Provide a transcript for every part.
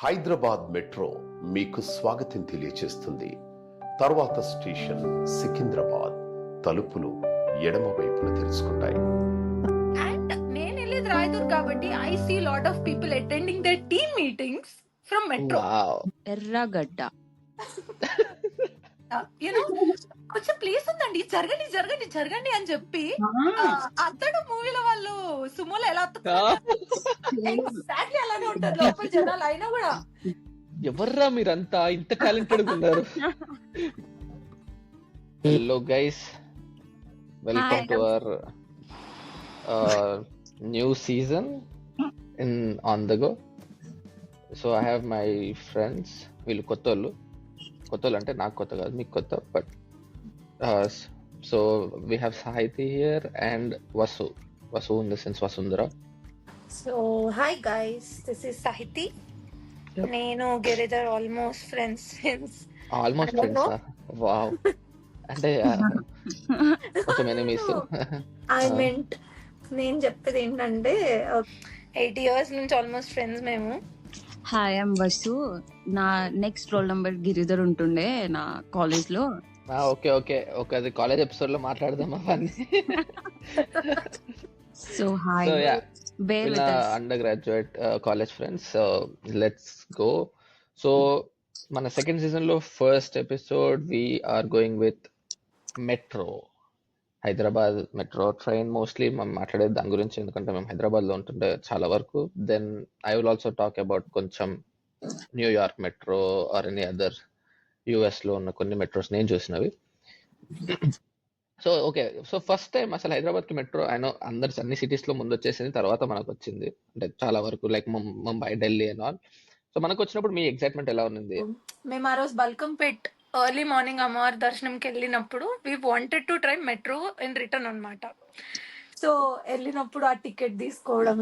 Hyderabad metro మీకు స్వాగతం తెలియచేస్తుంది. తర్వాత స్టేషన్ సికింద్రాబాద్. తలుపులు ఎడమ వైపున తెరుచుకుంటాయి. అండ్ నేను వెళ్ళేది రాయదుర్గ్ కాబట్టి I see lot of people attending the team meetings from metro. Erragadda you know కొంచెం ప్లేస్ ఉందండి, జరగండి జరగండి జరగండి అని చెప్పి అతడు మూవీలో వాళ్ళు సుమోలో ఎలా ఎగ్జాక్ట్లీ అలానే ఉంటారు లోపల జనాలు అయినా కూడా. ఎవర్రా మీరంతా ఇంత టాలెంటెడ్ ఉన్నారు? Hello guys, welcome to our new season in on the go. So I have my friends. వీళ్ళు కొత్తోళ్ళు అంటే నాకు కొత్త కాదు, మీకు కొత్త. But so we have Sahithi here and Vasu in the sense Vasundhara. So hi guys, this is Sahithi. నేను Giridhar almost friends since almost friends. Wow. అంటే కొంచెం ఎనిమీస్. ఐ మెంట్ నేను చెప్పేది ఏంటంటే 8 years నుంచి ఆల్మోస్ట్ ఫ్రెండ్స్ మేము. Hi I'm Vasu. నా నెక్స్ట్ రోల్ నంబర్ గిరిధర్ ఉంటుండే నా కాలేజ్ లో. ఓకే ఓకే ఓకే, అది కాలేజ్ ఎపిసోడ్ లో మాట్లాడదాం అవన్నీ. So hi, So yeah, bear we're with us. Undergraduate college friends. So let's go. So మన సెకండ్ సీజన్ లో first episode we are going with metro. Hyderabad metro train mostly మనం మాట్లాడేది దాని గురించి, ఎందుకంటే మేము హైదరాబాద్ లో ఉంటుండే చాలా వరకు. Then I will also talk about కొంచెం New York metro or any other US లో ఉన్న కొన్ని మెట్రోస్ నేను చూసినవి. So okay, so first time అసలు హైదరాబాద్ కి మెట్రో అయినో అందరు అన్ని సిటీస్ లో ముందు వచ్చేసింది, తర్వాత మనకు వచ్చింది. అంటే చాలా వరకు like Mumbai, Delhi and all. So మనకు వచ్చినప్పుడు మీ ఎక్సైట్మెంట్ ఎలా ఉంది? మేము ఆ రోజు బల్కంపేట్ ఎర్లీ మార్నింగ్ అమ్మవారి దర్శనంకి వెళ్ళినప్పుడు we wanted to try metro in return అన్నమాట. సో వెళ్ళినప్పుడు ఆ టికెట్ తీసుకోవడం,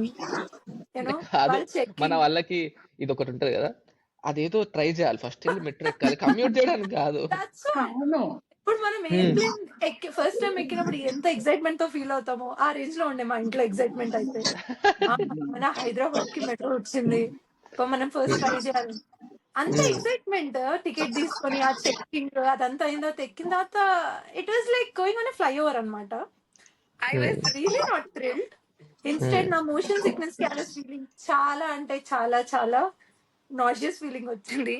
యూనో అదే మన వాళ్ళకి ఇది ఒకటి ఉంటది కదా, అదేదో ట్రై చేయాలి, ఫస్ట్ వెళ్ళి మెట్రో ఎక్కాలి, కమ్యూట్ చేయడానికి కాదు. ఇప్పుడు మనం ఎయిర్ప్లేన్ ఫస్ట్ టైం ఎక్కినప్పుడు ఎంత ఎక్సైట్మెంట్ తో ఫీల్ అవుతామో ఆ రేంజ్ లో ఉండే మా ఇంట్లో ఎక్సైట్మెంట్ అయితే. మన హైదరాబాద్ కి మెట్రో వచ్చింది, మనం ఫస్ట్ ట్రై చేయాలి అంత ఎక్సైట్మెంట్. టికెట్ తీసుకొని ఆ చెక్కింగ్ అదంతా అయిన తర్వాత ఎక్కిన తర్వాత it was like going on flyover అనమాట. I was really not thrilled. Instead నా మోషన్ సిక్నెస్ కి అలా ఫీలింగ్ చాలా అంటే చాలా చాలా నాజియస్ ఫీలింగ్ వచ్చింది.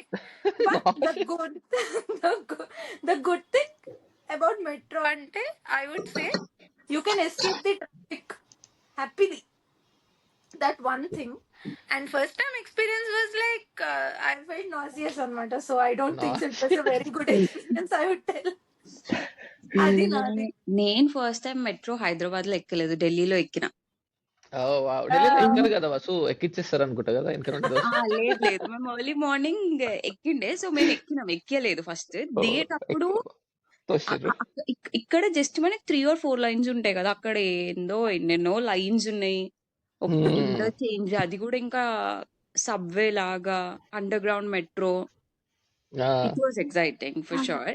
The good thing about metro అంటే I would say you can escape the traffic happily. That one thing. And first time experience was like I felt nauseous anamata, so I don't think it was a very good experience, I would tell. అది నాది. నేను first time metro Hyderabad లో ఎక్కలేదు, ఢిల్లీలో ఎక్కిన. ఢిల్లీలో ఎక్కరు కదా వసు, ఎక్కిచ్చేస్తారు అనుకుంటా కదా ఇంకా. లేదు లేదు, మేము ఎర్లీ మార్నింగ్ ఎక్కిండే, సో మేము ఎక్కలేదు. ఫస్ట్ దిగేటప్పుడు ఇక్కడ జస్ట్ మనకి 3 or 4 లైన్స్ ఉంటాయి కదా, అక్కడ ఎన్నెన్నో లైన్స్ ఉన్నాయి. ఒక ఇంటర్చేంజ్, అది కూడా ఇంకా సబ్వే లాగా under ground metro. It was exciting for sure.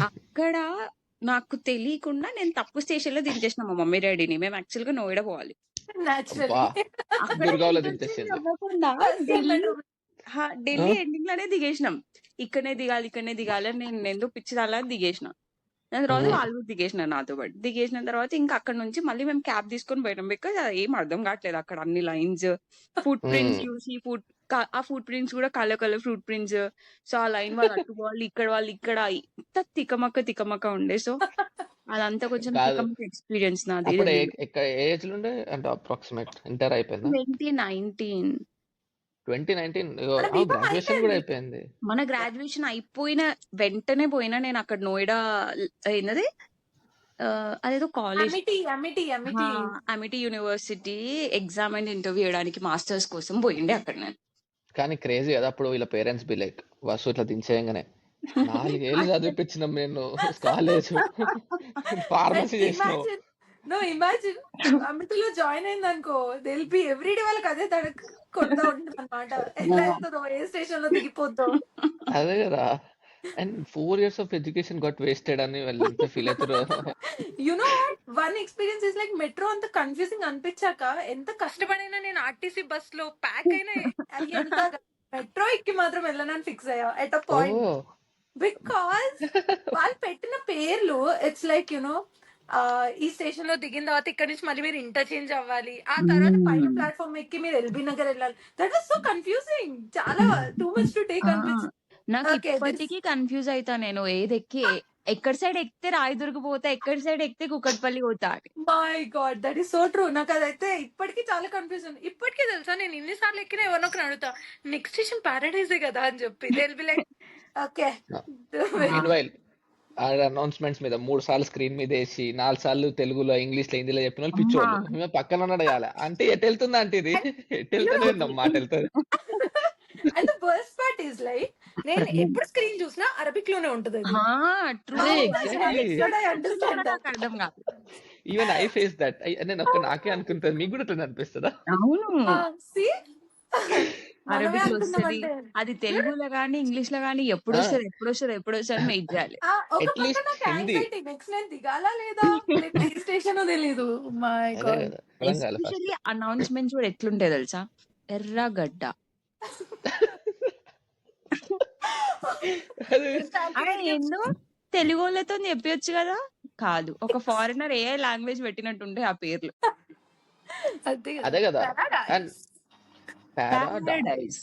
అక్కడ నాకు తెలియకుండా నేను తప్పు స్టేషన్ లో దించేసిన మా మమ్మీ డాడీని. మేము యాక్చువల్ గా నోయిడా పోవాలి, ఢిల్లీ ఎండింగ్ లోనే దిగేసినాం. ఇక్కడనే దిగాలి అని నేను ఎందుకు పిచ్చిదాలా దిగేసిన. దాని తర్వాత వాళ్ళు దిగేసినారు నాతో పాటు. దిగేసిన తర్వాత ఇంకా అక్కడ నుంచి మళ్ళీ మేము క్యాబ్ తీసుకొని పోయినాం, బికాజ్ అది ఏం అర్థం కావట్లేదు అక్కడ అన్ని లైన్స్. ఫుట్ ప్రింట్స్ చూసి ఆ ఫుట్ ప్రింట్స్ కూడా కలర్ ఫుట్ ప్రింట్స్. సో ఆ లైన్ వాళ్ళు అట్టుకోవాలి, వాళ్ళు ఇక్కడ ఇంత తికమక్క ఉండే. సో అదంతా కొంచెం తికమక్క ఎక్స్పీరియన్స్ నాది. ఏజ్ లో అంటే అప్రాక్సిమేట్ ఇంటర్ అయిపోయింది 2019. గ్రాడ్యుయేషన్ కూడా అయిపోయింది. మన గ్రాడ్యుయేషన్ అయిపోయిన వెంటనే పోయినా నేను అక్కడ నోయిడా అయినది అదేదో college Amity university exam and interview చేయడానికి మాస్టర్స్ కోసం పోయిండే అక్కడ నేను. కానీ క్రేజీ కదా, అప్పుడు వీళ్ళ పేరెంట్స్ బి లైక్ వసు ఇట్లా దించేయంగానే 4 ఏళ్ళు చదివిపించినాం నేను కాలేజ్, ఫార్మసీ చేసినావు. నో ఇమాజిన్ అమిటీలో జాయిన్ అయింది అనుకో, తెలిపి ఎవ్రీడే వాళ్ళకి అదే కొడతా ఉంటుంది అనమాట. ఎలా వెళ్తుందో, ఏ స్టేషన్ లో దిగిపోతాం. అదే కదా. And 4 years of education got wasted అని వాళ్ళు ఎంత ఫీల్ అవుతారు. You know one experience is like metro అంత కన్ఫ్యూజింగ్ అనిపించాక ఎంత కష్టపడైనా నేను ఆర్టీసీ బస్ లో ప్యాక్ అయినా మెట్రో ఎక్కి మాత్రం వెళ్ళనని ఫిక్స్ అయ్యా at a point. Oh because వాళ్ళు పెట్టిన పేర్లు ఇట్స్ లైక్ ఈ స్టేషన్ లో దిగిన తర్వాత ఇక్కడ నుంచి మళ్ళీ మీరు ఇంటర్చేంజ్ అవ్వాలి, ఆ తర్వాత పైన ప్లాట్ఫామ్ ఎక్కి మీరు ఎల్బీ నగర్ వెళ్ళాలి. దట్ వాస్ సో కన్ఫ్యూజింగ్, చాలా టూ మచ్ టు టేక్ అనిపించింది. నాకు ఓకే ఇప్పటికీ కన్ఫ్యూజ్ అవుతా నేను ఏది ఎక్కి ఎక్కడి సైడ్ ఎక్కితే రాయదుర్గ్ పోతా, ఎక్కడి సైడ్ ఎక్కితే కుకట్పల్లి పోతా అని. My God that is so true. నాకు అదైతే ఇప్పటికీ చాలా కన్ఫ్యూజన్. ఇప్పటికీ తెలుసా నేను ఇన్నిసార్లు ఎక్కినా ఎవరినో ఒకరిని అడుగుతా నెక్స్ట్ స్టేషన్ ప్యారడైజే కదా అని చెప్పి. They'll be like okay meanwhile ఆ అనౌన్స్మెంట్స్ మీద 3 సార్లు స్క్రీన్ మీద వేసి 4 సార్లు తెలుగులో ఇంగ్లీష్ లో హిందీలో చెప్పిన వాళ్ళు పిచ్చోళ్ళు. మేము పక్కన ఉన్నాడు అడగాల అంటే ఎటు వెళ్తుందా అంటే ఇది ఎటు వెళ్తుంది మాట వెళ్తుంది. And the burst part is like నేను ఎప్పుడు స్క్రీన్ చూసినా అరబిక్ లోనే ఉంటది అది. True. Exactly. I understand that. నాకు అర్థం కాదు. Even I face that. నేను నాకే అనుకుంటాను, మీకు కూడా అట్లా అనిపిస్తుందా? అవును, See? మనమే అరబిక్ లో వస్తుంది, అనుకున్నామంటే అది తెలుగులో గానీ ఇంగ్లీష్ లో గానీ ఎప్పుడు వస్తుంది ఎప్పుడు వస్తుంది ఎప్పుడు వస్తుంది అని వెయిట్ చేయాలి. ఒక At పక్క least నాకు హిందీ. యాంగ్జైటీ నెక్స్ట్ నేను దిగాలా లేదా, లేకపోతే ఏ స్టేషన్ తెలీదు. మై అదే గాడ్ కదా అర్థం కాలే ఫస్ట్. ఎస్పెషల్లీ అనౌన్స్మెంట్స్ కూడా ఎట్లుంటాయి తెలుసా, ఎర్రగడ్డ. అదే అరే ఏందో తెలుగు వాళ్ళతో చెప్పొచ్చు కదా, కాదు ఒక ఫారినర్ ఏ లాంగ్వేజ్ పెట్టినట్టుంటే ఆ పేర్లు. అదే కదా. And Paradise Paradise.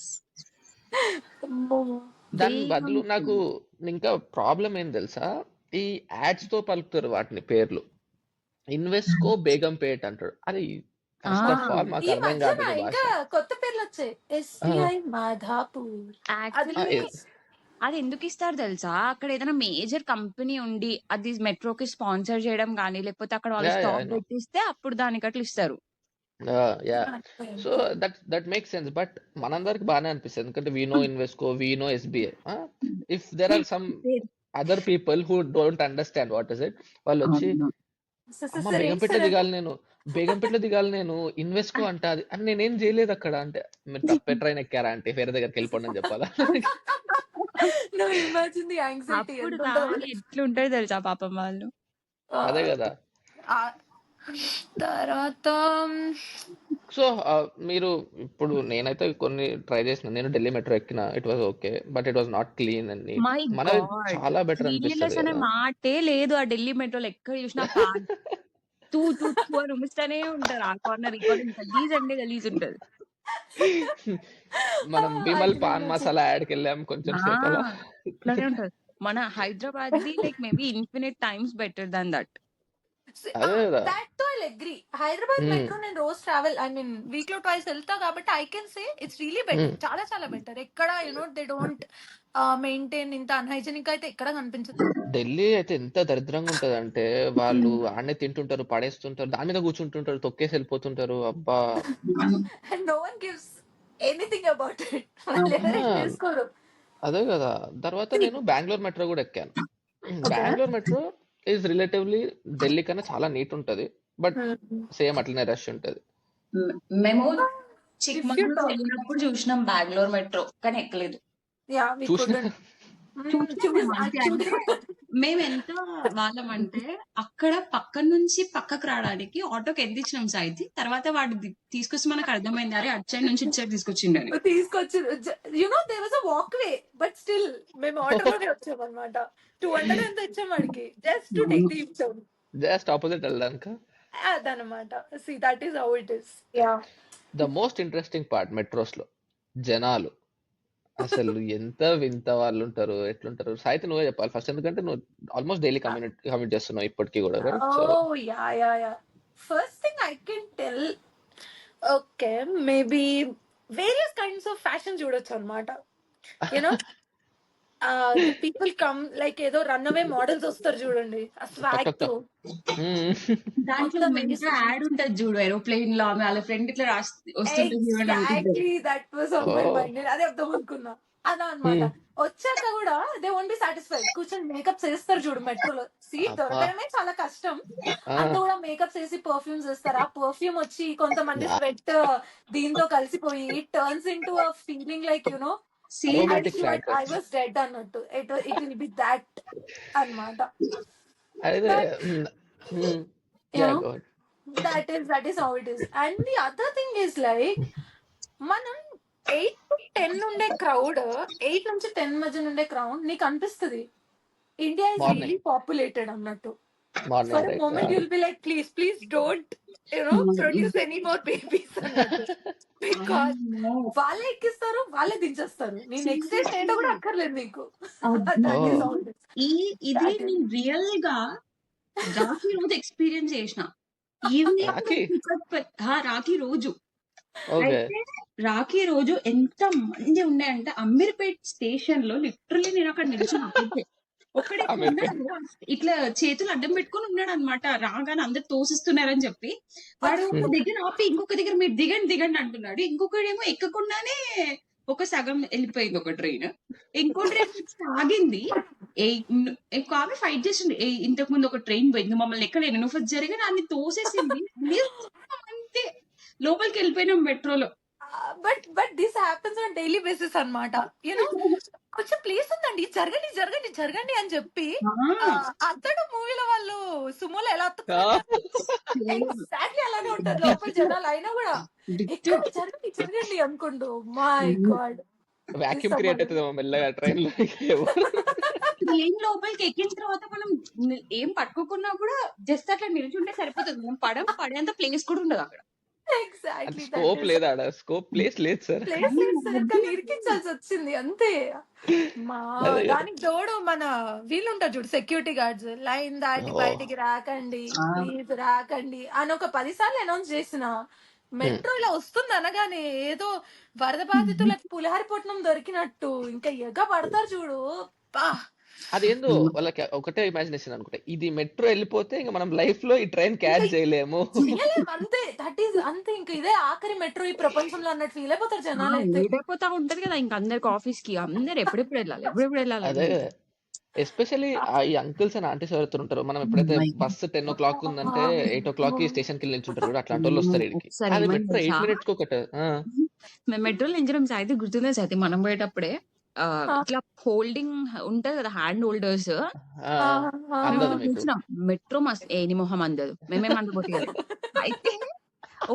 దాని బదులు నాకు ఇంకా ప్రాబ్లం ఏం తెలుసా, ఈ యాడ్స్ తో పలుకుతారు వాటిని పేర్లు. ఇన్వెస్కో బేగంపేట్ అంటాడు. అది ఫస్ట్ ఆఫ్ ఆల్ మాకు ఈ అర్థం మధ్యన కాదు ఈ భాష. ఇంకా కొత్త పేర్లు వచ్చాయి, ఎస్బిఐ మాధాపూర్. యాక్చువల్లీ అది ఎందుకు ఇస్తారు తెలుసా, అక్కడ ఏదైనా మేజర్ కంపెనీ ఉండి అది మెట్రోకి స్పాన్సర్ చేయడం కానీ లేకపోతే అక్కడ వాళ్ళు Yeah, yeah, I stock know. పెట్టిస్తే అప్పుడు దానికి అట్లా ఇస్తారు. Yeah so that make sense. But మనందరికి బాగానే అనిపిస్తుంది ఎందుకంటే we know Invesco, we know SBI. If there are some other people who don't understand what is it, వాళ్ళు వచ్చి అమ్మ బేగంపేటలో దిగాలి నేను, బేగంపేటలో దిగాలి నేను, ఇన్వెస్కో అంట అది అని నేనేం చేయలేదు అక్కడ. అంటే మీరు తప్పే ట్రైన్ ఎక్కారా అంటే వేరే దగ్గరికి వెళ్ళిపోండి అని చెప్పాలా? నువ్వు ఇమాజిన్ ది యాంగ్జైటీ అప్పుడు కానీ ఎట్లుంటాయి తెలుసా పాపం వాళ్ళు. అదే కదా. తర్వాత సో మీరు ఇప్పుడు నేనైతే కొన్ని ట్రై చేసిన, నేను ఢిల్లీ మెట్రో ఎక్కిన, it was okay but it was not clean and neat. My మనది గాడ్, చాలా బెటర్ క్లీన్లెస్ అనిపిస్తుంది అనే కదా. మాటే లేదు ఆ ఢిల్లీ మెట్రోలో. ఎక్కడ చూసినా తూ తూ తూ అని ఉమిస్తూనే ఉంటారు. ఆ కార్నర్ ఈ కార్నర్ గలీజ్ అంటే గలీజ్ ఉంటది. మనం విమల్ పాన్ మసాలా యాడ్కి వెళ్ళాం కొంచెం సేపు అలా. ఇట్లానే ఉంటది. మన Hyderabad the like maybe infinite times better than that. అదే కదా. that too I'll agree. Hyderabad metro నేను రోజు ట్రావెల్ వీక్ లో ట్వైస్ వెళ్తా కాబట్టి I can say it's really better. చాలా చాలా బెటర్. ఎక్కడ దే డోంట్ మెయింటైన్, ఇంత అన్హైజెనిక్ అయితే ఎక్కడ కనిపించదు. ఢిల్లీ అయితే ఎంత దరిద్రంగా ఉంటది అంటే వాళ్ళు ఆడనే తింటుంటారు, పడేస్తుంటారు, దాని మీద కూర్చుంటుంటారు, తొక్కేసి వెళ్ళిపోతుంటారు. అబ్బా and no one gives anything about it. వాళ్ళు ఎవరైనా చేసుకోరు. అదే కదా. తర్వాత నేను బెంగళూరు మెట్రో కూడా ఎక్కాను. Bengaluru metro is relatively Delhi కన్నా చాలా నీట్ ఉంటది, బట్ సేమ్ అట్లనే రష్ ఉంటది. మేము చిక్మంగళూరు వెళ్ళినప్పుడు చూసినాం బెంగళూరు మెట్రో, కానీ ఎక్కలేదు. యా వి చూసిన మేము ఎంత వాళ్ళం అంటే అక్కడ పక్క నుంచి పక్కకు రావడానికి ఆటోకి ఎంత ఇచ్చినాం సాయితి, తర్వాత వాడు తీసుకొచ్చి మనకు అర్థమైంది అరే అటు సైడ్ నుంచి ఇటు సైడ్ తీసుకొచ్చిండని. తీసుకొచ్చి there was a walkway but still మేము ఆటోలోనే వచ్చాం అనమాట. 200 ఎంత ఇచ్చాం వాడికి జస్ట్ టు టేక్ ది ఇచ్చాం. జస్ట్ ఆపోజిట్ వెళ్ళడానిక. అదనమాట. See that is how it is. Yeah the most interesting part metros లో జనాలు. అసలు ఎంత వింత వాళ్ళు ఉంటారు, ఎట్లుంటారు. సాయితే నువ్వే చెప్పాలి ఫస్ట్, ఎందుకంటే నువ్వు ఆల్మోస్ట్ డైలీ కమ్యూట్ చేస్తున్నావు ఇప్పటికీ కూడా. Yeah first thing I can tell, okay maybe various kinds of fashion చూడొచ్చు అనమాట. యూనో పీపుల్ కమ్ లైక్ ఏదో రన్ అవే మోడల్స్ వస్తారు చూడండి ఆ స్వాగ్ తో. దాంట్లో యాడ్ ఉంటది చూడు, ఏరోప్లేన్ లో ఆమె వాళ్ళ ఫ్రెండ్ ఇట్లా వస్తుంటుంది. Exactly that was on my mind. నేను అదే అర్థం అనుకున్నా. అదా అనమాట. వచ్చాక కూడా దే వోంట్ బి సాటిస్ఫైడ్. కూర్చొని మేకప్ చేస్తారు చూడు మెట్రోలో. సీట్ దొరకడమే చాలా కష్టం, అంత కూడా మేకప్ చేసి పర్ఫ్యూమ్స్ వేస్తారు. ఆ పర్ఫ్యూమ్ వచ్చి కొంతమంది స్వెట్ దీంతో కలిసిపోయి turns into a feeling like I was dead అన్నట్టు. It will be that అన్నమాట. That is how it is. And the other thing is like మనం 8 to 10 ఉండే క్రౌడ్, 8 నుంచి 10 మధ్య ఉండే క్రౌడ్ నీకు అనిపిస్తది India is morning really populated అన్నట్టు. Morning for a right moment you'll be like please don't produce any more babies అన్నట్టు. Because వాళ్ళే ఎక్కిస్తారు, వాళ్ళే దించేస్తారు. నీ నెక్స్ట్ డే ఏంటో కూడా అక్కర్లేదు నీకు. That is how it is. ఇది That is- నేను రియల్ గా రాఖీ రోజు ఎక్స్పీరియన్స్ చేసిన. ఈవినింగ్ రాఖీ రాఖీ రోజు ఓకే అయితే రాఖీ రోజు ఎంత మంది ఉన్నాయంటే అమీర్పేట్ స్టేషన్ లో లిటరల్లీ నేను అక్కడ నిల్చున్నా. ఒక్కడే అమీర్పేట్. ఇట్లా చేతులు అడ్డం పెట్టుకొని ఉన్నాడు అనమాట. రాగానే అందరు తోసిస్తున్నారని చెప్పి వాడు ఒక దగ్గర ఆపి ఇంకొక దగ్గర మీరు దిగండి అంటున్నాడు. ఇంకొకడేమో ఎక్కకుండానే ఒక సగం వెళ్ళిపోయింది ఒక ట్రైన్. ఇంకో ట్రైన్ ఆగింది. ఒక ఆమె ఫైట్ చేసింది. ఇంతకు ముందు ఒక ట్రైన్ పోయింది, మమ్మల్ని ఎక్కడైనా నువ్వు ఫస్ట్ జరిగిన అన్ని తోసేసింది. అంతే లోపలికి వెళ్ళిపోయినాం మెట్రోలో. But this happens on daily basis అన్నమాట. యూనో కొంచెం ప్లేస్ ఉందండి, జరగండి అని చెప్పి అతడు మూవీలో వాళ్ళు సుమోలో ఎలా ఎగ్జాక్ట్లీ అలానే ఉంటారు లోపల జనాలు అయినా కూడా ఎక్కడ జరగండి అనుకుంటూ. మై గాడ్, వాక్యూమ్ క్రియేట్ అవుతుంది మెల్లగా ట్రైన్ లో. ట్రైన్ లోపలికి ఎక్కిన తర్వాత మనం ఏం పట్టుకోకున్నా కూడా జస్ట్ అట్లా నిల్చుంటే సరిపోతుంది. మనం పడేంత ప్లేస్ కూడా ఉండదు అక్కడ. ఎగ్జాక్ట్లీ స్కోప్ లేదా ఆడ, స్కోప్ ప్లేస్ లేదు సార్. ప్లేస్ లేదు సార్, కానీ ఇరికించాల్సి వచ్చింది అంతే. మా దానికి తోడు మన వీళ్ళు ఉంటారు చూడు సెక్యూరిటీ గార్డ్స్, లైన్ దాటి బయటికి రాకండి ప్లీజ్ రాకండి అని ఒక 10 సార్లు అనౌన్స్ చేసిన. మెట్రో ఇలా వస్తుంది అనగానే ఏదో వరద బాధితులకు పులిహారిపట్నం దొరికినట్టు ఇంకా ఎగ పడతారు చూడు. అదేందో వాళ్ళకి ఒకటే ఇమాజినేషన్ అనుకుంటా, ఇది మెట్రో వెళ్ళిపోతే ఇంకా మనం లైఫ్ లో ఈ ట్రైన్ క్యాచ్ చేయలేము. అంతే, దట్ ఈస్ అంతే. ఇంకా ఇదే ఆఖరి మెట్రో ఈ ప్రపంచంలో అన్నట్టు ఫీల్ అయిపోతారు జనాలు. అయితే అయిపోతా ఉంటది కదా ఇంకా అందరికి ఆఫీస్ కి. అందరు ఎప్పుడెప్పుడు వెళ్ళాలి. అదే ఎస్పెషల్లీ ఈ అంకుల్స్ అండ్ ఆంటీస్ ఎవరైతే ఉంటారో, మనం ఎప్పుడైతే బస్సు 10 o'clock ఉందంటే 8 o'clock కి స్టేషన్ కి నిల్చుంటారు కూడా, అట్లాంటి వాళ్ళు వస్తారు ఇడికి. అది మెట్రో 8 minutes ఒకటి. మేము మెట్రోలో నించడం అయితే గుర్తుందే అయితే మనం పోయేటప్పుడే ఇట్లా హోల్డింగ్ ఉంటది కదా, హ్యాండ్ హోల్డర్స్. అందదు మీకు చూసినాం మెట్రో మస్త్ ఏని మొహం అందదు, మేమేం అందపోతే కదా. అయితే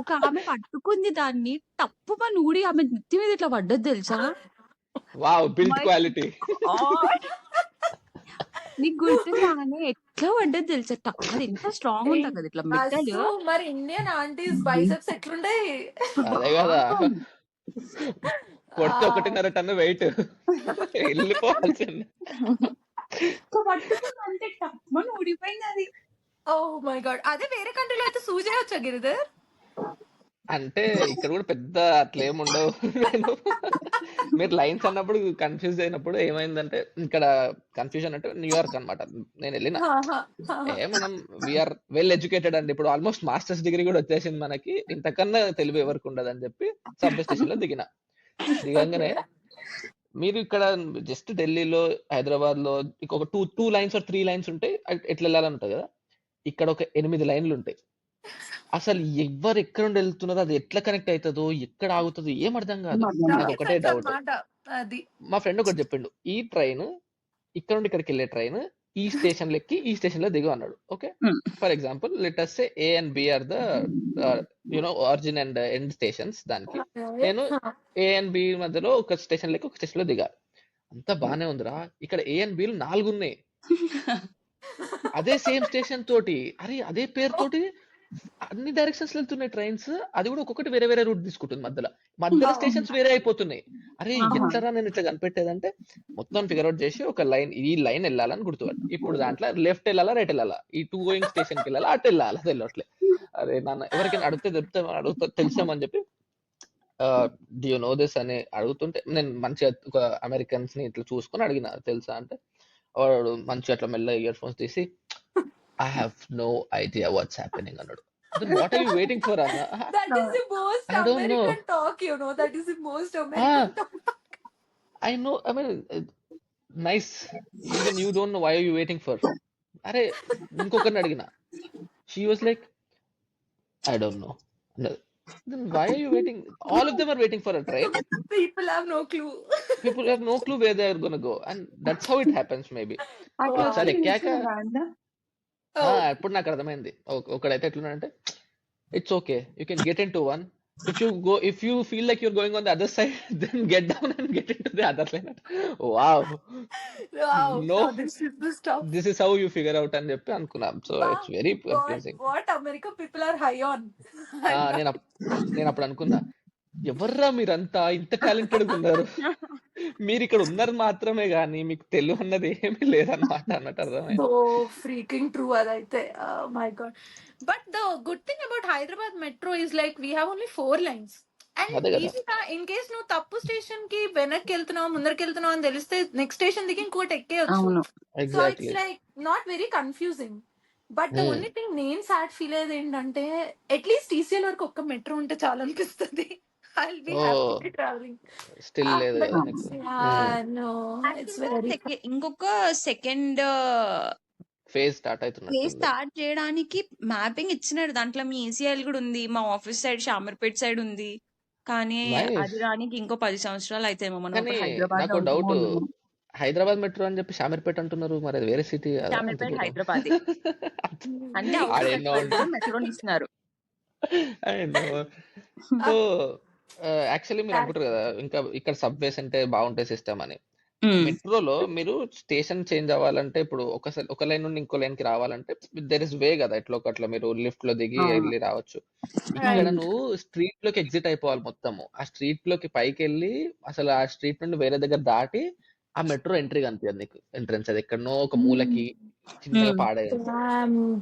ఒక ఆమె పట్టుకుంది దాన్ని, తప్పు పని ఊడి ఆమె నెత్తి మీద ఇట్లా పడ్డది తెలుసా. Wow, build quality. నీకు గుర్తుందానే ఎట్లా పడ్డది తెలుసా. అది ఎంత స్ట్రాంగ్ ఉంటుంది కదా ఇట్లా మెటల్. మరి ఇండియన్ ఆంటీస్ బైసెప్స్ ఎట్లుంటాయి. అదే కదా, కొడితే 1.5 ton వెయిట్ వెళ్ళిపోవాల్సింది. అంతే టప్మని ఊడిపోయింది అది. ఓ మై గాడ్, అదే వేరే కంట్రీలో అయితే సూజేయొచ్చా గిరిధర్? అంటే ఇక్కడ కూడా పెద్ద అట్లేం ఉండవు. మీరు లైన్స్ అన్నప్పుడు కన్ఫ్యూజ్ అయినప్పుడు ఏమైందంటే, ఇక్కడ కన్ఫ్యూజన్ అంటే న్యూయార్క్ అన్నమాట నేను వెళ్ళిన. మనం వీఆర్ వెల్ ఎడ్యుకేటెడ్ అండి, ఇప్పుడు ఆల్మోస్ట్ మాస్టర్స్ డిగ్రీ కూడా వచ్చేసింది మనకి, ఇంతకన్నా తెలివి ఎవరికి ఉండదు అని చెప్పి సబ్వే స్టేషన్ లో దిగంగానే మీరు ఇక్కడ జస్ట్ ఢిల్లీలో హైదరాబాద్ లో ఇంకొక 2 lines or 3 lines ఉంటాయి, ఎట్లా వెళ్ళాలని ఉంటుంది కదా. ఇక్కడ ఒక 8 లైన్లు ఉంటాయి. అసలు ఎవరు ఎక్కడ నుండి వెళ్తున్నారో, అది ఎట్లా కనెక్ట్ అవుతుందో, ఎక్కడ ఆగుతుందో ఏం అర్థం కాదు. నాకు ఒకటే డౌట్. మా ఫ్రెండ్ ఒకటి చెప్పిండు, ఈ ట్రైన్ ఇక్కడ నుండి ఇక్కడికి వెళ్ళే ట్రైన్ ఈ స్టేషన్ లెక్కి ఈ స్టేషన్ లో దిగు అన్నాడు. Okay, for example let us say A and B are the origin and end stations. దానికి నేను A and B మధ్యలో ఒక స్టేషన్ లెక్క ఒక స్టేషన్ లో దిగాలి. అంతా బానే ఉందిరా. ఇక్కడ A and B 4 ఉన్నాయి, అదే సేమ్ స్టేషన్ తోటి, అరే అదే పేరు తోటి అన్ని డైరెక్షన్స్ వెళ్తున్నాయి ట్రైన్స్. అది కూడా ఒక్కొక్కటి వేరే వేరే రూట్ తీసుకుంటుంది, మధ్యలో స్టేషన్స్ వేరే అయిపోతున్నాయి. అరే ఎట్లరా నేను ఇట్లా కనిపెట్టేదంటే, మొత్తం ఫిగర్ అవుట్ చేసి ఒక లైన్, ఈ లైన్ వెళ్ళాలని గుర్తుపట్టు. ఇప్పుడు దాంట్లో లెఫ్ట్ వెళ్ళాలా రైట్ వెళ్ళాలా, ఈ 2 going స్టేషన్ కి వెళ్ళాలా అటు వెళ్ళాలా, అది వెళ్ళట్లే. అరే నాన్న ఎవరికైనా అడుగుతా తెలిసామని చెప్పి డి యు నో దిస్ అని అడుగుతుంటే, నేను మంచిగా ఒక అమెరికన్స్ ని ఇట్లా చూసుకొని అడిగిన తెలుసా అంటే, వాడు మంచిగా అట్లా మెల్ల ఇయర్ ఫోన్స్ తీసి I have no idea what's happening అన్నాడు. Then what are you waiting for, Anna? That is the most I don't know. American talk, that is the most American talk. I know, I mean, nice. Even you don't know, why are you waiting for? అరే ఇంకొకరిని అడిగిన, she was like, I don't know. Then why are you waiting? All of them are waiting for a train. People have no clue. People have no clue where they are going to go, and that's how it happens maybe. ఒకసారి ఎక్కాక ఇప్పుడు నాకు అర్థమైంది. ఒకడైతే ఎట్లున్నాడంటే, it's okay, you can get in to one, if you feel like you're going on the other side, then get down and get into the other lane. Wow, Wow, no, now this is the stuff. this is how you figure out అని చెప్పి అనుకున్నాం. So it's very confusing. What America people are high on. నేను అప్పుడు అనుకున్నా, ఎవర్రా మీరంతా ఇంత talented గా ఉన్నారు, మీరు ఇక్కడ ఉన్నారు మాత్రమే గానీ మీకు తెలుగు అన్నది ఏమీ లేదన్నమాట అన్నట్టు అర్థమైంది. So freaking true అదైతే. Oh my god. But the good thing about Hyderabad Metro is like we have only 4 lines. And అదే కదా. ఈజీగా ఇన్ కేస్ నువ్వు తప్పు స్టేషన్ కి వెనక్కి వెళ్తున్నావు ముందరికి వెళ్తున్నావు అని తెలిస్తే నెక్స్ట్ స్టేషన్ దిగి ఇంకోటి ఎక్కేయచ్చు. అవును. So exactly. It's like not very confusing. But the only thing నేను సాడ్ ఫీల్ అయ్యేది ఏంటంటే అట్లీస్ట్ టీసీఎల్ వరకు ఒక్క మెట్రో ఉంటే చాలా అనిపిస్తుంది. I'll be happy traveling. Still లేదు But కదా నీకు. yeah, no, it's very ఇంకొక సెకండ్ ఫేజ్ స్టార్ట్ ఫేజ్ అవుతున్నట్టుంది. స్టార్ట్ చేయడానికి మ్యాపింగ్ ఇచ్చినాడు. దాంట్లో మీ ఈసీఐఎల్ కూడా ఉంది, మా ఆఫీస్ సైడ్ షామర్పేట్ సైడ్ ఉంది. కానీ Nice. అది రానికి ఇంకో 10 సంవత్సరాలు అయితేమో. మనం కానీ హైదరాబాద్ నాకు డౌట్, హైదరాబాద్ మెట్రో అని చెప్పి షామీర్పేట అంటున్నారు, మరి అది వేరే సిటీ షామర్పేట్ హైదరాబాద్ అంటే ఆడేనో మెట్రో ఇస్తున్నారు. సో యాక్చువల్లీ మీరు అనుకుంటారు కదా ఇంకా ఇక్కడ సబ్వేస్ అంటే బాగుంటాయి సిస్టమ్ అని. మెట్రోలో మీరు స్టేషన్ చేంజ్ అవ్వాలంటే ఇప్పుడు ఒక లైన్ నుండి ఇంకో లైన్ కి రావాలంటే దెర్ ఇస్ వే కదా, ఎట్లా ఒకట్లా మీరు లిఫ్ట్ లో దిగి వెళ్ళి రావచ్చు. ఇక్కడ నువ్వు స్ట్రీట్ లోకి ఎగ్జిట్ అయిపోవాలి మొత్తము. ఆ స్ట్రీట్ లోకి పైకి వెళ్ళి అసలు ఆ స్ట్రీట్ నుండి వేరే దగ్గర దాటి ఆ మెట్రో ఎంట్రీ కనిపించదు నీకు. ఎంట్రన్స్ అది ఎక్కడనో ఒక మూలకి చిన్నగా పాడేది.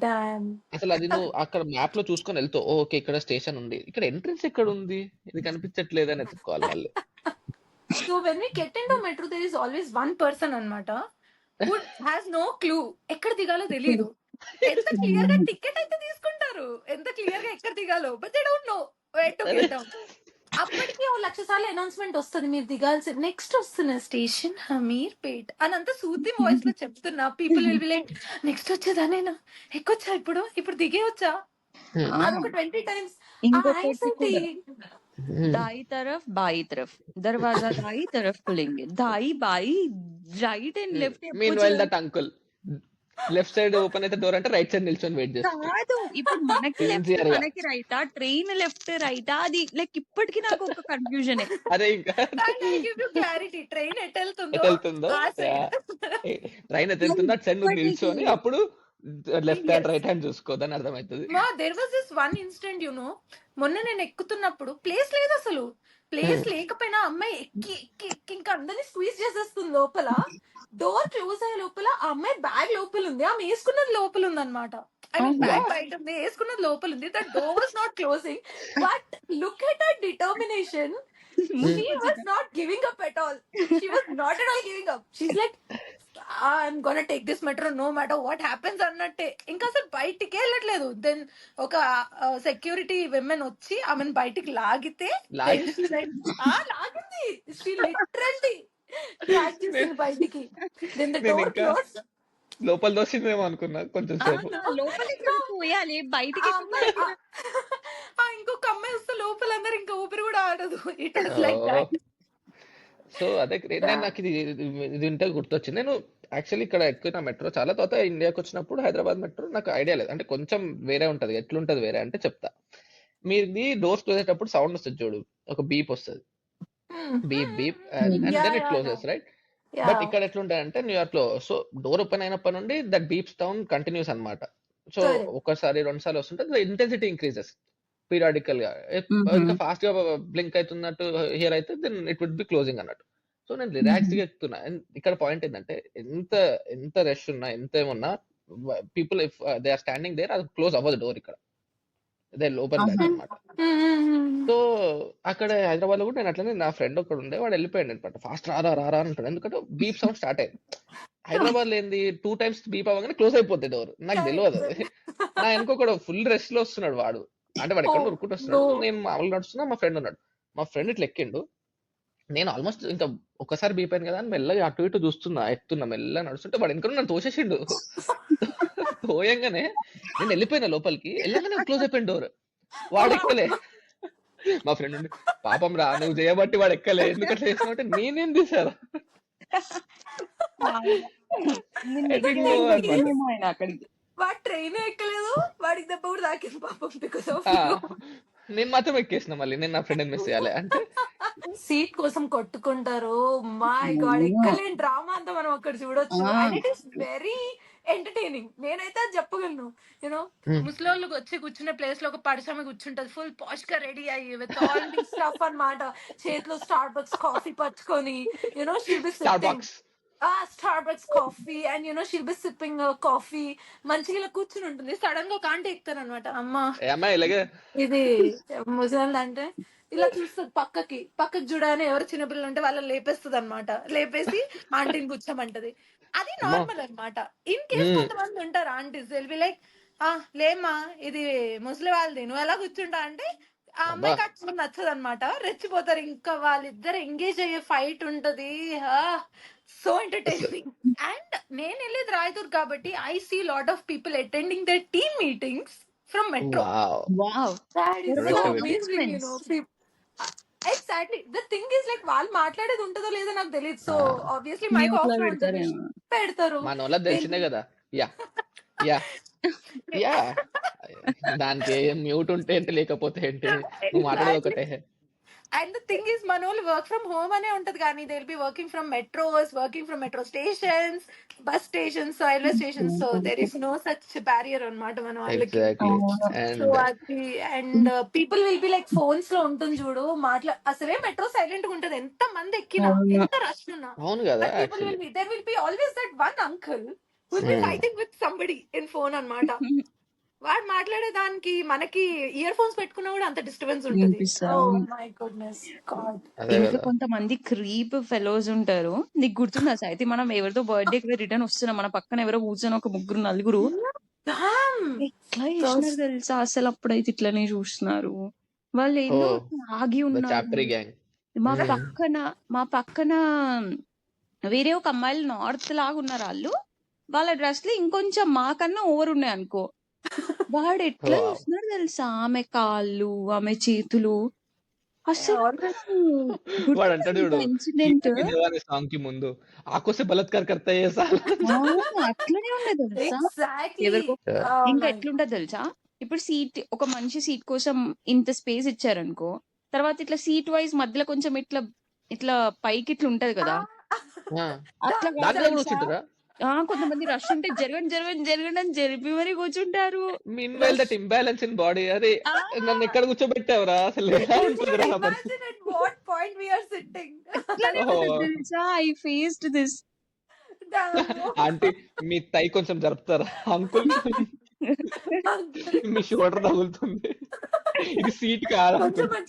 damn. అసలు అది నువ్వు అక్కడ మ్యాప్ లో చూసుకొని వెళ్తావు, ఓకే ఇక్కడ స్టేషన్ ఉంది, ఇక్కడ ఎంట్రన్స్ ఎక్కడ ఉంది, ఇది కనిపించట్లేదు అని ఎత్తుకోవాలి మళ్ళీ. So when we get into metro, there is always one person anmata who has no clue. ఎక్కడ దిగాలో తెలియదు. ఎంత క్లియర్ గా టికెట్ అయితే తీసుకుంటారు, ఎంత క్లియర్ గా ఎక్కడ దిగాలో, but they don't know where to get down. అప్పటికి 1,00,000 సార్లు అనౌన్స్మెంట్ వస్తుంది, మీరు దిగాల్సి నెక్స్ట్ వస్తున్న స్టేషన్ హమీర్పేట్ అని అంత సూతి వాయిస్ లో చెప్తున్నా. People will be like next వచ్చేదానేనా, ఎక్కొచ్చా ఇప్పుడు దిగే వచ్చా, అదొక 20 times. ఇంకొకటి दाई तरफ बाई तरफ दरवाजा दाई तरफ खुलेंगे, दाई बाई right and left. Mean while that uncle left side open అయితే డోర్ అంటే రైట్ సైడ్ నిల్చొని వెయిట్ చేస్తాడు. కాదు, ఇప్పుడు మనకి లెఫ్ట్ Easier గా. మనకి రైటా, ట్రైన్ లెఫ్ట్ రైటా, అది లైక్ ఇప్పటికి నాకు ఒక కన్ఫ్యూజన్. అదే ఇంకా క్లారిటీ ట్రైన్ ఎట్ వెళ్తుందో ఎటు వెళ్తుందో, ఆ side. ట్రైన్ ఎటు వెళ్తుందో అటు సైడ్ నువ్వు నిల్చొని అప్పుడు లెఫ్ట్ హ్యాండ్ రైట్ హ్యాండ్ చూసుకోదని అర్థమవుతుంది. There was this one incident మొన్న నేను ఎక్కుతున్నప్పుడు ప్లేస్ లేదు అసలు. ప్లేస్ లేకపోయినా అమ్మాయి ఎక్కి ఎక్కి ఎక్కి ఇంకా అందరినీ స్క్వీజ్ చేసేస్తుంది లోపల. డోర్ క్లోజ్ అయ్యే లోపల ఆ అమ్మాయి బ్యాగ్ లోపల ఉంది, ఆమె వేసుకున్నది లోపల ఉంది అనమాట. ఐ మీన్ బ్యాగ్ బయట ఉంది, వేసుకున్నది లోపల ఉంది. The door was not closing, but look at her determination. She was not giving up at all. She was not at all giving up. She's like, I'm gonna take this metro no matter what happens అన్నట్టే. ఇంకా అసలు బయటికి వెళ్ళట్లేదు. Then ఒక security women వచ్చి ఆమెను బయటికి లాగితే లాగింది. She literally dragged చేసింది బయటికి. Then the door closed. లోపల దోసిందేమో అనుకున్నా కొంచెం సేపు. లోపలికి పోయాలి, బయటికి ఇంకొక అమ్మాయి వస్తే లోపల అందరు ఇంకా ఊపిరి కూడా ఆడదు. It was like that. So అదే నాకు ఇది వింటే గుర్తొచ్చింది. నేను యాక్చువల్లీ ఇక్కడ ఎక్కువ మెట్రో చాలా తర్వాత ఇండియాకి వచ్చినప్పుడు హైదరాబాద్ మెట్రో నాకు ఐడియా లేదు, అంటే కొంచెం వేరే ఉంటది. ఎట్లుంటది వేరే అంటే చెప్తా. మీది డోర్స్ క్లోజ్ అయ్యేటప్పుడు సౌండ్ వస్తుంది చూడు, ఒక బీప్ వస్తుంది, beep beep and then it closes right. But ఇక్కడ ఎట్లుంటాయంటే న్యూయార్క్ లో సో డోర్ ఓపెన్ అయినప్పటి నుండి దట్ బీప్స్ డౌన్ కంటిన్యూస్ అన్నమాట. సో ఒకసారి 2 సార్లు వస్తుంటే ఇంటెన్సిటీ ఇంక్రీజెస్ పీరియాడికల్ గా. ఇంకా ఫాస్ట్ గా బ్లింక్ అవుతున్నట్టు హియర్ అయితే then it would be closing అన్నట్టు. సో నేను రిలాక్స్ గా ఎక్కుతున్నా. ఇక్కడ పాయింట్ ఏంటంటే ఎంత రష్ ఉన్నా ఎంత ఏమున్నా people if they are standing there, అది క్లోజ్ అవ్వదు డోర్ ఇక్కడ, దే ఓపెన్ బ్యాక్ అనమాట. సో అక్కడ హైదరాబాద్ లో కూడా నేను అట్లనే, నా ఫ్రెండ్ ఒకడు ఉండే, వాడు వెళ్ళిపోయాడు అనమాట. ఫాస్ట్ రారా అంటాడు, ఎందుకంటే బీప్ సౌండ్ స్టార్ట్ అయింది. హైదరాబాద్ లో ఏంది 2 times బీప్ అవ్వగానే క్లోజ్ అయిపోతుంది డోర్. నాకు తెలియదు అది. నా ఇంకొకడు ఫుల్ రెస్ట్ లో వస్తున్నాడు, వాడు అంటే వాడు ఎక్కడ ఉరుకుంటూ వస్తున్నాడు. నేను మామూలుగా నడుస్తున్నా, మా ఫ్రెండ్ ఉన్నాడు. మా ఫ్రెండ్ ఇట్లా ఎక్కిండు, నేను ఆల్మోస్ట్ ఇంకా ఒకసారి బీప్ అయింది కదా అని మెల్లగా అటు ఇటు చూస్తున్నా, ఎక్కుతున్నా, మెల్లగా నడుస్తుంటే వాడు ఇంకా నన్ను తోసేసిండు. తోయంగానే నేను వెళ్ళిపోయినా లోపలికి, వెళ్ళగానే క్లోజ్ అయిపోయింది డోర్. వాడు ఎక్కలే. మా ఫ్రెండ్ ఉండి, పాపం రా నువ్వు చేయబట్టి వాడు ఎక్కలే, ఎందుకంటే చేసినట్టే నేనేం తీసారా. అక్కడికి వాడు ట్రైన్ ఎక్కలేదు, వాడికి దెబ్బ కూడా తాకింది పాపం. బికాస్ ఆఫ్ నేను మాత్రం ఎక్కేసిన మళ్ళీ. నేను నా ఫ్రెండ్ మిస్ చేయాలి అంటే సీట్ కోసం కొట్టుకుంటారు. My God! ఎక్కలేని డ్రామా అంతా మనం అక్కడ చూడొచ్చు. ఆ. And it is very entertaining. నేనైతే అది చెప్పగలను. ముసలోళ్ళు వచ్చి కూర్చునే ప్లేస్ లో ఒక పడిసామె కూర్చుంటది. ఫుల్ పాష్ గా రెడీ అయ్యి విత్ ఆల్ ది స్టఫ్ అన్నమాట. చేతిలో స్టార్ బక్స్ కాఫీ పట్టుకొని she'll be star sitting. Box. Starbucks coffee and she'll be sipping coffee. మంచిగా ఇలా కూర్చుని ఉంటుంది. సడన్ గా ఒక ఆంటీ ఎక్కుతారు అనమాట. అమ్మా ఏ అమ్మాయి ఇలాగే ఇది ముసలి అంటే ఇలా చూస్తుంది పక్కకి చూడగానే ఎవరు చిన్నపిల్లలు ఉంటే వాళ్ళని లేపేస్తుంది అనమాట. లేపేసి ఆంటీని కూర్చోమంటది. అది అమ్మా. నార్మల్ అన్నమాట. ఇన్ కేస్ కొంతమంది ఉంటారు ఆంటీస్ విల్ బి లైక్ లేమ్మా ఇది ముసలి వాళ్ళది నువ్వు ఎలా కూర్చుంటా అంటే ఆ అబ్బా అమ్మాయికి అట్లా నచ్చదు అనమాట. రెచ్చిపోతారు. ఇంకా వాళ్ళిద్దరు ఎంగేజ్ అయ్యే ఫైట్ ఉంటది. So entertaining. అండ్ నేను వెళ్ళేది రాయదుర్గ్ కాబట్టి I see lot of people attending the team meetings from metro. Wow. Wow. That is What so about Innovative. amazing. Exactly. The thing is like వాళ్ళు మాట్లాడేది ఉంటుందో లేదో నాకు తెలియదు. So obviously mike Mute off లో లో ఉంటుంది. పెడతారేమో. పెడతారు. మన వాళ్ళ తెలిసిందే కదా. యా యా యా దానికి ఏం మ్యూట్ ఉంటే ఏంటి లేకపోతే ఏంటి నువ్వు మాట్లాడేది ఒకటే. అండ్ ద థింగ్ ఇస్ మన వాళ్ళు వర్క్ ఫ్రమ్ హోమ్ అనే ఉంటది కానీ they will be working from metros, working from metro stations, bus stations, railway stations. So there is no such barrier అన్నమాట మన వాళ్ళకి. ఎగ్జాక్ట్లీ. అవును. సో అండ్ అది and people will be like phones లో ఉంటుంది చూడు అసలే మెట్రో సైలెంట్ గా ఉంటది. ఎంత మంది ఎక్కినా అవును. ఎంత రష్ ఉన్నా. అవును కదా But people actually. there will be always that one uncle who will be fighting with somebody in phone అన్నమాట. వాడు మాట్లాడేదానికి మనకి ఇయర్ ఫోన్స్ పెట్టుకున్నా కూడా అంత డిస్టర్బెన్స్ ఉంటది. వినిపిస్తా. ఓ అవును. My goodness God. అదే ఇంకా కదా. కొంతమంది క్రీప్ ఫెలోస్ ఉంటారు. నీకు గుర్తుందా అయితే మనం ఎవరితో బర్త్డే కి రిటర్న్ వస్తున్నాం, మన పక్కన ఎవరో కూర్చొని ఒక ముగ్గురు నలుగురు ఎట్లా చేసినారు తెలుసా? అసలు అప్పుడైతే ఇట్లనే చూస్తున్నారు. వాళ్ళు ఓ ఏందో ఆగి ద ఉన్నారు. చాప్టరీ గ్యాంగ్. మా పక్కన వేరే ఒక అమ్మాయిలు నార్త్ లాగా ఉన్నారు. వాళ్ళ డ్రెస్ లో ఇంకొంచెం మాకన్నా ఓవర్ ఉన్నాయి అనుకో. వాడు ఎట్లా వావ్. చూస్తున్నాడు తెలుసా? ఆమె కాళ్ళు, ఆమె చేతులు. అసలు వాడు అంటాడు చూడు ఇన్సిడెంట్ అనే సాంగ్ కి ముందు ఆకోసే బలత్కార్ కర్తా ఏ సాల్. అట్లనే ఉండదు తెలుసా? ఎగ్జాక్ట్లీ. ఎవరికో ఇంకా ఎట్లుంటది తెలుసా? ఇప్పుడు ఒక మంచి సీట్ కోసం ఇంత స్పేస్ ఇచ్చారనుకో, తర్వాత ఇట్లా సీట్ వైజ్ మధ్యలో కొంచెం ఇట్లా ఇట్లా పైకి ఇట్లా ఉంటది కదా, అట్లా కాదు దాంట్లో కూడా తెలుసా? కూర్చుంటారా? కొంతమంది రష్ ఉంటే జరగండి అని జరిపి మరీ కూర్చుంటారు. Mean while that imbalance in body. అరే నన్ను ఎక్కడ కూర్చోబెట్టావురా అసలు ఎలా ఉంటుందిరా ఆ పరిస్థితి. Imagine at what point we are sitting. అట్లనే ఉంటది తెలుసా? I faced this. ఆంటీ మీ తై కొంచెం జరుపుతారా అంకుల్, మీ షోల్డర్ తగులుతుంది, ఇది సీట్ కాదు కొంచెం అంకుల్.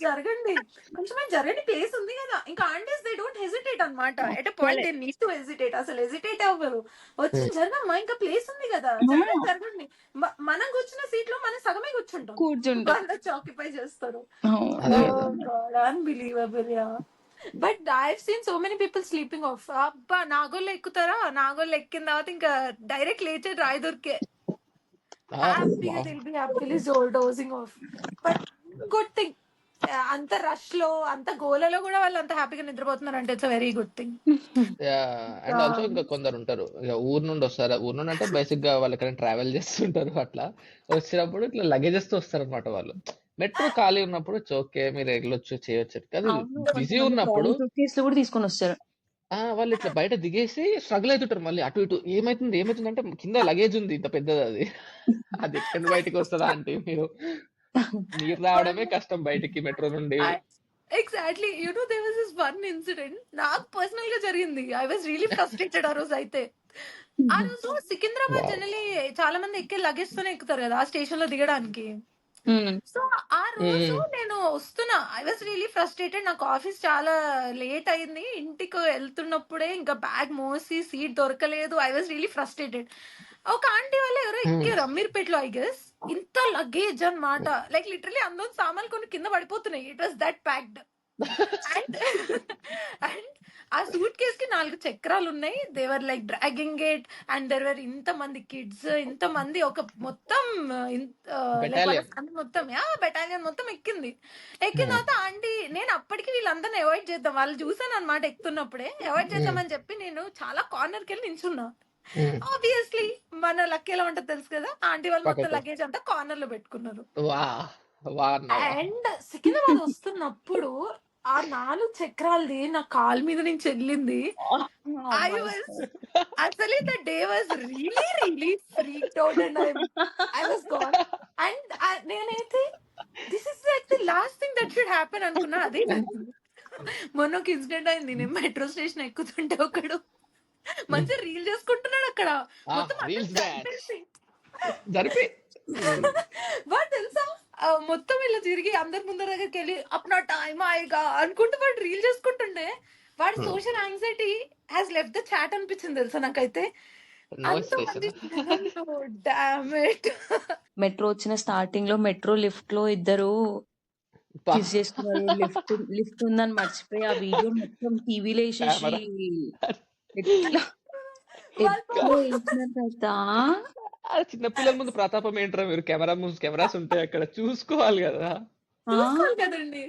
జరగండి ప్లేస్ ఉంది కదా. ఇంకా ఆంటీస్ దే డోంట్ హెసిటేట్ అన్నమాట. At a point they need to hesitate. అసలు హెసిటేట్ అవ్వరు. వచ్చి జరగమ్మా ఇంకా ప్లేస్ ఉంది కదా జరగండి. మనం కూర్చున్న సీట్ లో మనం సగమే కూర్చుంటాం. వాళ్ళు ఆక్యుపై చేస్తారు. అదే కదా. Unbelievable. But I seen so many people sleeping of. అబ్బా నాగోళ్ళు ఎక్కుతారా? నాగోళ్ళు ఎక్కిన తర్వాత ఇంకా డైరెక్ట్ లేచే రాయదుర్కే. Happily dozing off. But good thing. అంత రష్ లో అంత గోలలో కూడా వాళ్ళు అంత హ్యాపీగా నిద్రపోతున్నారు అంటే it's very good thing. And also ఇంకా కొందరు ఉంటారు ఇక ఊరు నుండి వస్తారు. ఊరు నుండి అంటే బేసిక్ గా వాళ్ళు ఎక్కడైనా ట్రావెల్ చేస్తుంటారు. అట్లా వచ్చినప్పుడు ఇట్లా లగేజెస్ తో వస్తారు అనమాట వాళ్ళు. మెట్రో ఖాళీ ఉన్నప్పుడు ఓకే మీరు వెళ్ళొచ్చు చేయొచ్చు. కానీ బిజీ ఉన్నప్పుడు కూడా తీసుకొని వస్తారు. వాళ్ళు ఇట్లా బయట దిగేసి స్ట్రగుల్ అవుతుంటారు మళ్ళీ అటు ఇటు. ఏమైతుంది అంటే కింద లగేజ్ ఉంది ఇంత పెద్దది, అది ఎక్కడ బయటకు వస్తుందా అంటే మీరు రావడమే కష్టం బయటికి మెట్రో నుండి. Exactly. There was this one incident నాకు పర్సనల్ గా జరిగింది. ఐ వాస్ రియలీ ఫ్రస్ట్రేటెడ్ ఆ రోజు. అయితే ఆ రోజు సికింద్రాబాద్ జనరల్లీ చాలా మంది ఎక్కే లగేజ్ తోనే ఎక్కుతారు కదా ఆ స్టేషన్ లో దిగడానికి. సో ఆ రోజు నేను వస్తున్నా. I was really frustrated. నాకు ఆఫీస్ చాలా లేట్ అయింది. ఇంటికి వెళ్తున్నప్పుడే ఇంకా బ్యాగ్ మోసి సీట్ దొరకలేదు. I was really frustrated. ఒక ఆంటీ వాళ్ళు ఎవరో ఎక్కారు అమీర్పేటలో. ఐ గెస్ ఇంత లగేజ్ అన్నమాట. లైక్ లిటరలీ అందరూ సామాన్లు కొన్ని కింద పడిపోతున్నాయి. It was that packed. And ఆ సూట్ కేస్ కి 4 చక్రాలు ఉన్నాయి. They were like dragging it and there were ఇంత మంది కిడ్స్, ఇంత మంది ఒక మొత్తం మొత్తం బెటాలియన్ మొత్తం ఎక్కింది. ఎక్కిన తర్వాత ఆంటీ నేను అప్పటికి వీళ్ళందరినీ అవాయిడ్ చేద్దాం, వాళ్ళు చూసాను అనమాట ఎక్కుతున్నప్పుడే అవాయిడ్ చేద్దామని చెప్పి నేను చాలా కార్నర్ కి వెళ్ళి నించున్నా. ఆబ్వియస్లీ మన లక్ ఎలా ఉంటది తెలుసు కదా. ఆంటీ వాళ్ళు మొత్తం లగేజ్ అంతా కార్నర్ లో పెట్టుకున్నారు. వాన్నవా? అండ్ సికింద్రాబాద్ వస్తున్నప్పుడు ఆ 4 చక్రాలది నా కాలు మీద నుంచి వెళ్ళింది. ఐ వాస్ అసలు the day was really freaked out and I was gone. And నేనైతే this is like the last thing that should happen అనుకున్నా. అదే జరిగింది. మొన్న ఒక ఇన్సిడెంట్ అయింది. నేను మెట్రో స్టేషన్ ఎక్కుతుంటే ఒకడు మంచి రీల్ చేసుకుంటున్నాడు అక్కడ మొత్తం రీల్స్ బ్యాచ్ అందరికీ జరిపి వాడు తెలుసా మొత్తం ఇలా తిరిగి అందరి ముందర దగ్గరికి వెళ్ళి అప్నా టైం ఆయిగా అనుకుంటూ వాడు రీల్ చేసుకుంటుండే. వాడి social anxiety has left the chat అనిపించింది తెలుసా నాకైతే. నో అంతమంది స్టేషన్. Damn it. మెట్రో వచ్చిన స్టార్టింగ్ లో మెట్రో లిఫ్ట్ లో ఇద్దరు కిస్ చేసుకున్నారు. లిఫ్ట్ ఉందని మర్చిపోయి ఆ వీడియో మొత్తం టీవీలో వేసేసి కెమెరా ఎట్లా వాళ్ళు ఎట్లా వేసినారు కదా. చిన్న పిల్లల ముందు ప్రతాపం ఏంట్రా మీరు? కెమెరాస్ ఉంటాయి అక్కడ, చూసుకోవాలి కదా. చూసుకోవాలి కదండి.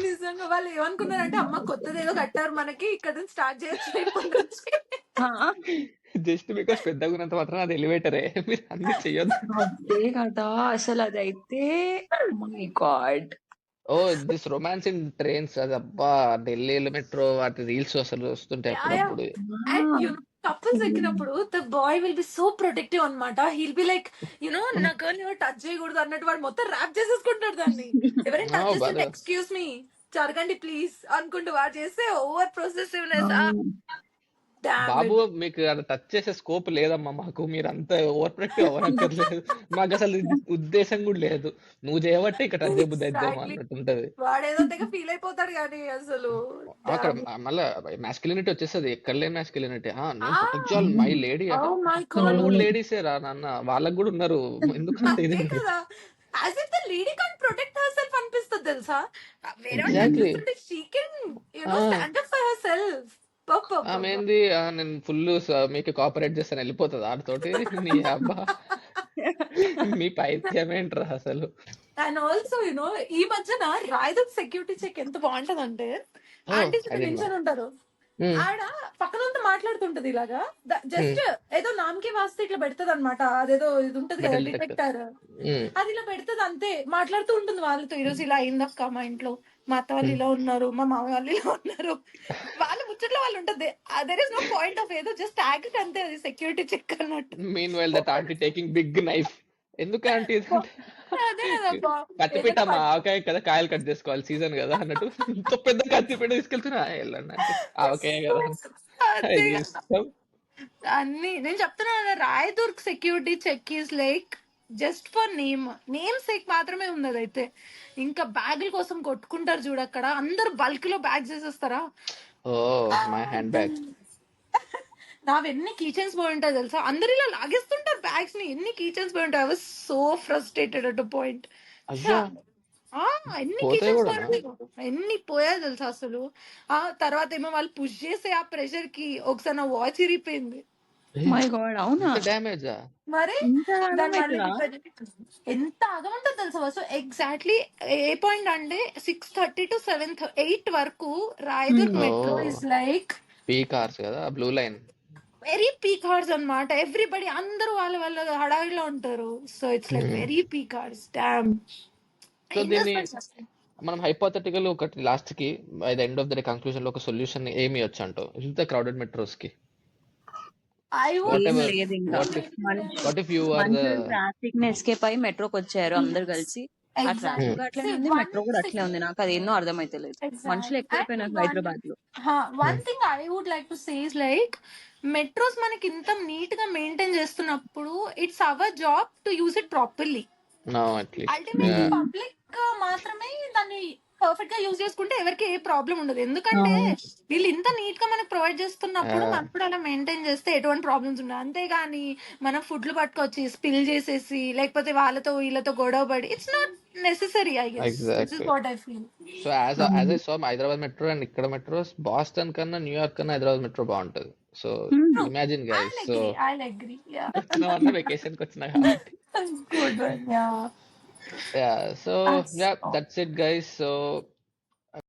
నిజంగా వాళ్ళు ఏమనుకున్నారంటే అమ్మ కొత్తది ఏదో కట్టారు మనకి, ఇక్కడ నుంచి స్టార్ట్ చేయొచ్చు ఇప్పటి నుంచి. జస్ట్ బికాస్ పెద్దగా ఉన్నంత మాత్రం అది ఎలివేటరే, మీరు అన్ని చెయ్యొద్దు. అదే కదా అసలు అదైతే my god. Oh this romance in trains, అది అబ్బా ఢిల్లీ మెట్రో వాటి రీల్స్ అసలు వస్తుంటాయి అప్పుడప్పుడు. అండ్ కపుల్స్ ఎక్కినప్పుడు the boy will be so protective అన్నమాట. హీల్ బి లైక్ నా గర్ల్ ఎవరు టచ్ చేయకూడదు అన్నట్టు వాడు మొత్తం ర్యాప్ చేసేసుకుంటాడు దాన్ని. ఎవరైనా టచ్ చేస్తుంటే brother. ఎక్స్క్యూజ్ మీ జరగండి ప్లీజ్ అనుకుంటూ వాడు చేస్తే ఓవర్ ప్రొసెసివ్నెస్. బాబు మీకు అది టచ్ చేసే స్కోప్ లేదమ్మా మాకు, మీరు అంత ఓవర్ ప్రొటెక్టివ్ అవ్వనక్కర్లేదు, మాకు అసలు ఇది ఉద్దేశం కూడా లేదు, నువ్వు చేయబట్టే ఇక్కడ టచ్ చేయబుద్ధి అయిద్దాం అన్నట్టు ఉంటది. వాడేదో తెగ ఫీల్ అయిపోతాడు కానీ అసలు అక్కడ మళ్ళా మాస్కులినిటీ వచ్చేస్తుంది, ఎక్కడ లేని మాస్కులినిటీ. నేను ప్రొటెక్ట్ చేయాలి మై లేడీ అంటే, oh my వాళ్ళు god. కూడా లేడీసే రా నాన్న, వాళ్ళకి కూడా ఉన్నారు, ఎందుకంటే ఇది అదే కదా. As if the lady can't protect herself అనిపిస్తుంది తెలుసా. వేరే Exactly. she can stand up for herself. ఆమె ఏంది నేను ఫుల్ మీకు కోఆపరేట్ చేస్తాను వెళ్ళిపోతుంది ఆడితోటి. నీ అబ్బా మీ పైత్యం ఏంట్రా అసలు. అండ్ ఆల్సో ఈ మధ్యన రాయదుర్గ్ సెక్యూరిటీ చెక్ ఎంత బాగుంటదంటే, ఆంటీస్ I didn't నిల్చొని ఉంటారు, ఆడ పక్కన మాట్లాడుతుంటది ఇలాగా, జస్ట్ ఏదో నామకి వాస్తే ఇట్లా పెడతది అనమాట. అదేదో ఇది ఉంటది కదా Metal డిటెక్టర్, అది ఇలా పెడతది అంతే. మాట్లాడుతూ ఉంటుంది వాళ్ళతో, ఈ రోజు ఇలా అయిందక్క మా ఇంట్లో, మా అత్త వాళ్ళు ఇలా ఉన్నారు, మా మామ వాళ్ళు ఇలా ఉన్నారు, వాళ్ళ ముచ్చట్లో వాళ్ళు ఉంటది. There is no point of ఏదో జస్ట్ యాక్ట్ అంతే, అది సెక్యూరిటీ చెక్ అన్నట్టు. Mean while that aunty taking big knife. ఎందుకు ఆంటీ అదే కదా కత్తిపీట మా ఆవకాయ కదా, కాయలు కట్ చేసుకోవాలి సీజన్ కదా అన్నట్టు ఇంత పెద్ద కత్తిపీట తీసుకెళ్తున్నా వెళ్ళండి అంటే ఆవకాయ కదా అదే అది ఇష్టం. అన్ని నేను చెప్తున్నా కదా, Rayadurg security check is like just for name sake మాత్రమే ఉంది అదైతే. ఇంకా బ్యాగుల కోసం కొట్టుకుంటారు చూడు అక్కడ, అందరు బల్క్ లో బ్యాగ్స్ వేసేస్తారా. Oh my handbag. నావెన్ని కీచెన్స్ పోయి ఉంటాయి తెలుసా, అందరు ఇలా లాగేస్తుంటారు బ్యాగ్స్ ని, ఎన్ని కీచెన్స్ పోయి ఉంటాయి. I was so frustrated at point. అయ్యా ఎన్ని పోతాయి కీచెన్స్ కూడానా? పోయి ఎన్ని పోయాయి తెలుసా అసలు. ఆ తర్వాత ఏమో వాళ్ళు పుష్ చేసే ఆ ప్రెషర్ కి ఒకసారి నా వాచ్ ఇరిగిపోయింది. మై గాడ్ అవునా? డ్యామేజా? మరి ఇంత దాన్ని మళ్ళీ అవుతుందా? ఎంత ఆగమంటుంది తెలుసా. సో ఎగ్జాక్ట్లీ ఏ పాయింట్ అంటే 6:30 to 8 వరకు Rayadurg metro Oh. Is like peak hours కదా, blue line. Very peak hours అన్నమాట. ఎవ్రీబడి అందరూ వాళ్ళ హడావిడిలో ఉంటారు. So it's like very peak hours. Damn. So దీన్ని మనం హైపోథెటికల్ ఒకటి లాస్ట్ కి by the end of the day conclusion లో ఒక సొల్యూషన్ ఏమి ఇవ్వచ్చు అంటూ, ఇంత క్రౌడెడ్ మెట్రోస్ కి I would ఏం whatever, లేదు ఇంకా. what if you are the మనుషులు ట్రాఫిక్ ని ఎస్కేప్ అయ్యి మెట్రోకి వచ్చారు అందరు కలిసి. ఆ ట్రాఫిక్ అట్లనే ఉంది, మెట్రో కూడా అట్లే ఉంది. నాకు అది ఎన్నో అర్థమైతే లేదు. మనుషులు ఎక్కువైపోయినారు హైదరాబాద్ లో. One thing I would like to say is like metros మనకి ఇంత నీట్ గా మెయింటైన్ చేస్తున్నప్పుడు it's our job to use it properly. no at least ultimately public మాత్రమే దాన్ని పర్ఫెక్ట్ గా యూజ్ చేసుకుంటే ఎవరికి ఏ ప్రాబ్లం ఉండదు. ఎందుకంటే వీళ్ళు ఇంత నీట్ గా మనకు ప్రొవైడ్ చేస్తున్నప్పుడు మనం కూడా అలా మెయింటైన్ చేస్తే ఎటువంటి ప్రాబ్లమ్స్ ఉండవు. అంతేగాని మనం ఫుడ్లు పట్టుకొచ్చి స్పిల్ చేసేసి లేకపోతే వాళ్ళతో వీళ్ళతో గొడవ పడి it's not necessary. I guess this is what I feel. So as I saw Hyderabad metro and ఇక్కడ మెట్రోస్ బాస్టన్ కన్నా న్యూయార్క్ కన్నా హైదరాబాద్ మెట్రో బాగుంటది. So imagine guys. So I'll agree. Yeah. వచ్చిన వెకేషన్ కి వచ్చినా కాబట్టి Good one. Yeah. So That's yeah all. That's it guys. So